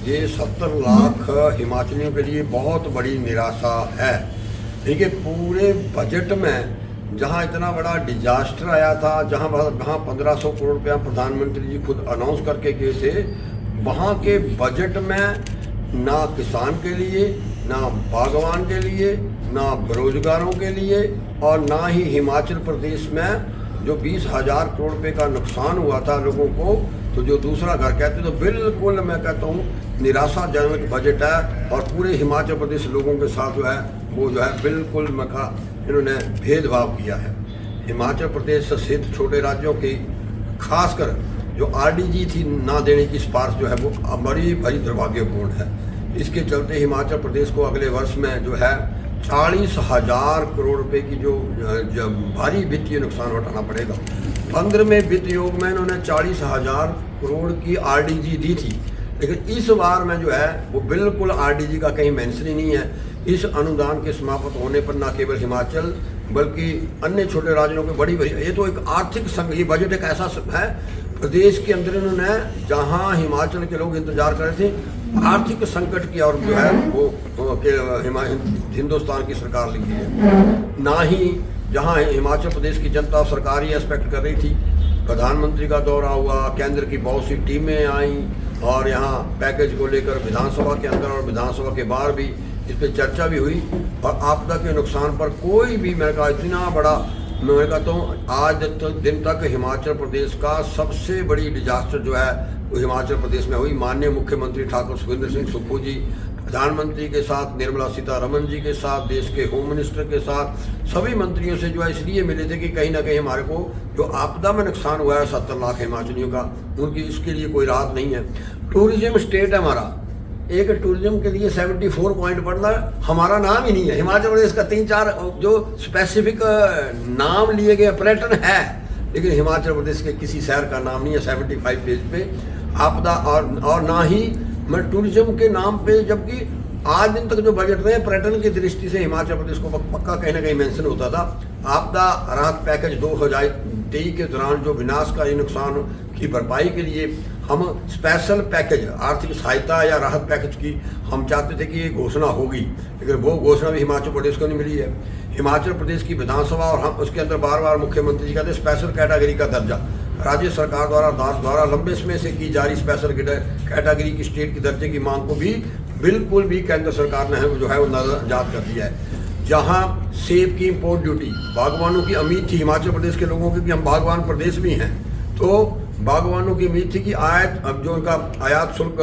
ये 70 लाख हिमाचलियों के लिए बहुत बड़ी निराशा है। देखिए पूरे बजट में जहां इतना बड़ा डिजास्टर आया था, जहां 1500 करोड़ रुपया प्रधानमंत्री जी खुद अनाउंस करके गए थे, वहां के बजट में ना किसान के लिए, ना बागवान के लिए, ना बेरोजगारों के लिए और ना ही हिमाचल प्रदेश में जो 20,000 करोड़ रुपये का नुकसान हुआ था लोगों को, तो जो दूसरा घर कहते तो बिल्कुल मैं कहता हूँ निराशाजनक बजट है। और पूरे हिमाचल प्रदेश लोगों के साथ जो है वो जो है बिल्कुल मैं कहा इन्होंने भेदभाव किया है। हिमाचल प्रदेश सहित छोटे राज्यों की खासकर जो आरडीजी थी ना देने की सिफारिश जो है वो बड़ी भारी दुर्भाग्यपूर्ण है। इसके चलते हिमाचल प्रदेश को अगले वर्ष में जो है 40,000 करोड़ रुपए की जो भारी वित्तीय नुकसान उठाना पड़ेगा। 15वें वित्त योग में इन्होंने 40,000 करोड़ की आरडीजी दी थी, लेकिन इस बार में जो है वो बिल्कुल आरडीजी का कहीं मेंशन ही नहीं है। इस अनुदान के समाप्त होने पर न केवल हिमाचल बल्कि अन्य छोटे राज्यों के बड़ी ये तो एक आर्थिक ये बजट एक ऐसा है प्रदेश के अंदर इन्होंने जहां हिमाचल के लोग इंतजार कर रहे थे आर्थिक संकट की और जो है वो हिंदुस्तान की सरकार लिखी है। ना ही जहां हिमाचल प्रदेश की जनता सरकारी एस्पेक्ट कर रही थी, प्रधानमंत्री का दौरा हुआ, केंद्र की बहुत सी टीमें आई और यहाँ पैकेज को लेकर विधानसभा के अंदर और विधानसभा के बाहर भी इस पर चर्चा भी हुई। और आपदा के नुकसान पर कोई भी मैं कहा इतना बड़ा मैं कहता हूँ आज दिन तक हिमाचल प्रदेश का सबसे बड़ी डिजास्टर जो है वो हिमाचल प्रदेश में हुई। माननीय मुख्यमंत्री ठाकुर सुखविंदर सिंह सुक्खू जी प्रधानमंत्री के साथ, निर्मला सीतारमण जी के साथ, देश के होम मिनिस्टर के साथ, सभी मंत्रियों से जो है इसलिए मिले थे कि कहीं ना कहीं हमारे को जो आपदा में नुकसान हुआ है 70 लाख हिमाचलियों का, उनकी इसके लिए कोई राहत नहीं है। टूरिज्म स्टेट है हमारा, एक टूरिज्म के लिए 74 पॉइंट पड़ना हमारा नाम ही नहीं है। हिमाचल प्रदेश का 3-4 जो स्पेसिफिक नाम लिए गए पर्यटन है, लेकिन हिमाचल प्रदेश के किसी शहर का नाम नहीं है 75 पेज पे आपदा। और ना ही मैं टूरिज्म के नाम पे, जबकि आज दिन तक जो बजट रहे पर्यटन की दृष्टि से हिमाचल प्रदेश को पक्का कहीं ना कहीं मेंशन होता था। आपदा राहत पैकेज 2023 के दौरान जो विनाशकारी नुकसान की भरपाई के लिए हम स्पेशल पैकेज आर्थिक सहायता या राहत पैकेज की हम चाहते थे कि ये घोषणा होगी, लेकिन वो घोषणा भी हिमाचल प्रदेश को नहीं मिली है। हिमाचल प्रदेश की विधानसभा और हम उसके अंदर बार बार मुख्यमंत्री जी कहते हैं स्पेशल कैटेगरी का दर्जा राज्य सरकार द्वारा लंबे समय से की जा रही स्पेशल कैटेगरी की स्टेट की दर्जे की मांग को भी बिल्कुल भी केंद्र सरकार ने जो है वो नजरअंदाज कर दिया है। जहां सेब की इम्पोर्ट ड्यूटी बागवानों की उम्मीद थी हिमाचल प्रदेश के लोगों की कि हम बागवान प्रदेश भी हैं, तो बागवानों की उम्मीद थी कि अब जो उनका आयात शुल्क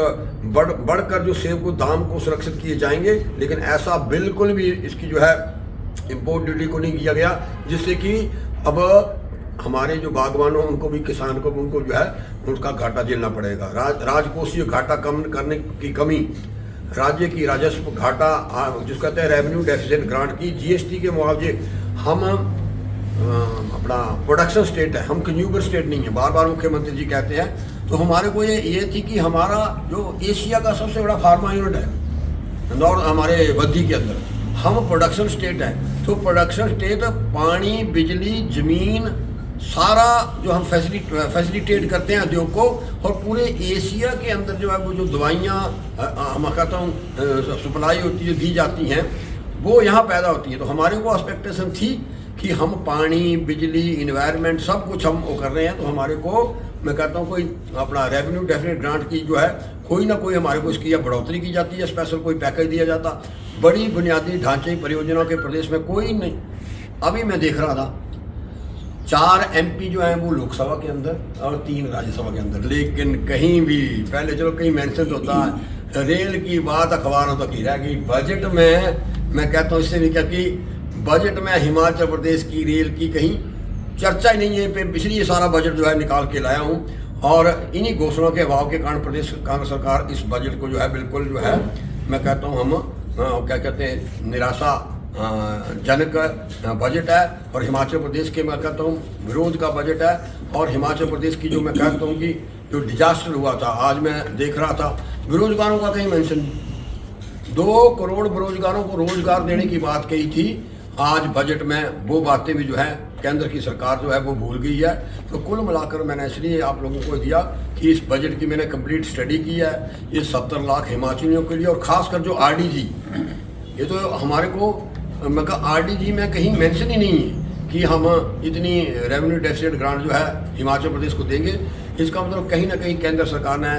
बढ़कर जो सेब को दाम को सुरक्षित किए जाएंगे, लेकिन ऐसा बिल्कुल भी इसकी जो है इम्पोर्ट ड्यूटी को नहीं किया गया, जिससे कि अब हमारे जो बागवानों उनको भी किसान को उनको जो है उसका घाटा झेलना पड़ेगा। राजकोषीय घाटा कम करने की कमी, राज्य की राजस्व घाटा जिसको कहते हैं रेवेन्यू डेफिसिट ग्रांट की जीएसटी के मुआवजे। हम अपना प्रोडक्शन स्टेट है, हम कंज्यूमर स्टेट नहीं है, बार बार मुख्यमंत्री जी कहते हैं। तो हमारे को ये थी कि हमारा जो एशिया का सबसे बड़ा फार्मा यूनिट है इंदौर हमारे बद्दी के अंदर, हम प्रोडक्शन स्टेट है। तो प्रोडक्शन स्टेट पानी, बिजली, जमीन सारा जो हम फैसिलिटेट करते हैं उद्योग को, और पूरे एशिया के अंदर जो है वो जो दवाइयाँ मैं कहता हूँ सप्लाई होती है दी जाती हैं वो यहाँ पैदा होती है। तो हमारे को एक्सपेक्टेशन थी कि हम पानी, बिजली, इन्वायरमेंट सब कुछ हम वो कर रहे हैं, तो हमारे को मैं कहता हूँ कोई अपना रेवेन्यू डेफिनेट ग्रांट की जो है कोई ना कोई हमारे को इसकी या बढ़ोतरी की जाती है, स्पेशल कोई पैकेज दिया जाता। बड़ी बुनियादी ढांचे परियोजनाओं के प्रदेश में कोई नहीं। अभी मैं देख रहा था 4 MP जो हैं वो लोकसभा के अंदर और 3 राज्यसभा के अंदर, लेकिन कहीं भी पहले चलो कहीं मेंशन होता है, रेल की बात अखबारों तक ही रह गई। बजट में मैं कहता हूँ इससे भी क्या कि बजट में हिमाचल प्रदेश की रेल की कहीं चर्चा ही नहीं है। इसलिए ये सारा बजट जो है निकाल के लाया हूँ, और इन्हीं घोषणाओं के अभाव के कारण प्रदेश कांग्रेस सरकार इस बजट को जो है बिल्कुल जो है मैं कहता हूँ हम क्या कहते हैं निराशा जनक बजट है। और हिमाचल प्रदेश के मैं कहता हूँ विरोध का बजट है। और हिमाचल प्रदेश की जो मैं कहता हूँ कि जो डिजास्टर हुआ था, आज मैं देख रहा था बेरोजगारों का कहीं मेंशन नहीं। 2 करोड़ बेरोजगारों को रोजगार देने की बात कही थी, आज बजट में वो बातें भी जो है केंद्र की सरकार जो है वो भूल गई है। तो कुल मिलाकर मैंने इसलिए आप लोगों को दिया कि इस बजट की मैंने कंप्लीट स्टडी की है। ये 70 लाख हिमाचलियों के लिए, और ख़ासकर जो आरडीजी, ये तो हमारे को, मैं कहा आरडीजी में कहीं मेंशन ही नहीं है कि हम इतनी रेवेन्यू डेफिसिट ग्रांट जो है हिमाचल प्रदेश को देंगे। इसका मतलब कहीं ना कहीं केंद्र सरकार ने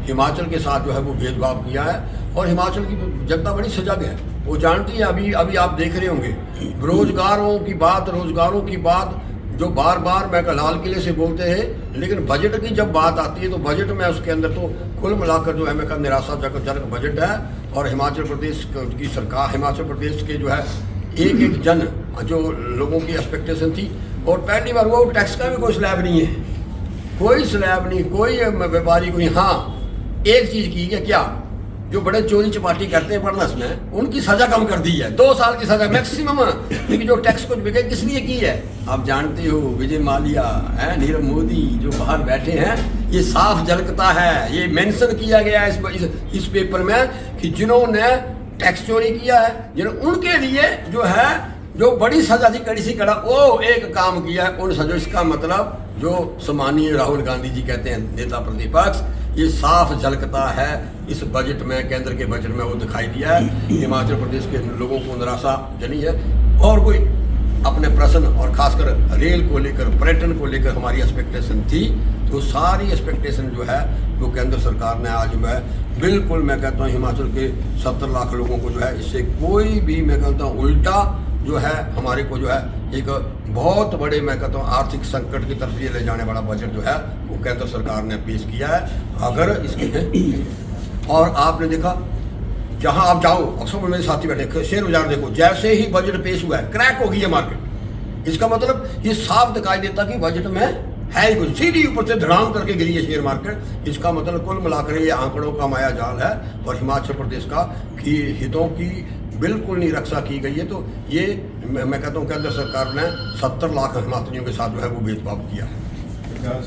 हिमाचल के साथ जो है वो भेदभाव किया है, और हिमाचल की जनता बड़ी सजग है, वो जानती है। अभी आप देख रहे होंगे रोजगारों की बात जो बार बार मैं लाल किले से बोलते हैं, लेकिन बजट की जब बात आती है तो बजट में उसके अंदर तो कुल मिलाकर जो है मैं निराशाजनक बजट है। और हिमाचल प्रदेश की सरकार, हिमाचल प्रदेश के जो है एक जन जो लोगों की एक्सपेक्टेशन थी, और पहली बार वो टैक्स का भी कोई स्लैब नहीं है, कोई स्लैब नहीं, कोई व्यापारी कोई। हाँ, एक चीज़ की है, क्या, जो बड़े चोरी चपाटी करते हैं बर्नस में, उनकी सज़ा कम कर दी है, 2 साल की सज़ा मैक्सिमम। लेकिन जो टैक्स कुछ बिके किस लिए की है आप जानते हो, विजय माल्या है, नीरव मोदी जो बाहर बैठे हैं, ये साफ झलकता है। ये मेंशन किया गया है इस पेपर में कि जिन्होंने टैक्स चोरी किया है, उनके लिए जो है जो बड़ी सजा थी, कड़ी सी कड़ा, वो एक काम किया है उन सजा। इसका मतलब जो सम्मानीय राहुल गांधी जी कहते हैं नेता प्रतिपक्ष, ये साफ झलकता है इस बजट में, केंद्र के बजट में वो दिखाई दिया है। हिमाचल प्रदेश के लोगों को निराशा जनी है, और कोई अपने प्रश्न, और खासकर रेल को लेकर, पर्यटन को लेकर हमारी एक्सपेक्टेशन थी, तो सारी एक्सपेक्टेशन जो है वो केंद्र सरकार ने आज बिल्कुल मैं कहता हूँ हिमाचल के 70 लाख लोगों को जो है इससे कोई भी, मैं कहता हूँ उल्टा जो है हमारे को जो है एक बहुत बड़े, मैं कहता हूँ आर्थिक संकट की तरफ ये ले जाने वाला बजट जो है वो केंद्र सरकार ने पेश किया है। अगर इसके और आपने देखा, जहां आप जाओ, अक्सर मेरे साथी बैठे, शेयर बाजार देखो, जैसे ही बजट पेश हुआ है क्रैक हो गई है मार्केट। इसका मतलब ये साफ दिखाई देता कि बजट में है ही कुछ, सीधी ऊपर से धड़ाम करके गिरी है शेयर मार्केट। इसका मतलब कुल मिलाकर ये आंकड़ों का माया जाल है, और हिमाचल प्रदेश का की हितों की बिल्कुल नहीं रक्षा की गई है। तो ये मैं कहता हूँ केंद्र सरकार ने 70 लाख हिमाचलियों के साथ जो है वो भेदभाव किया है।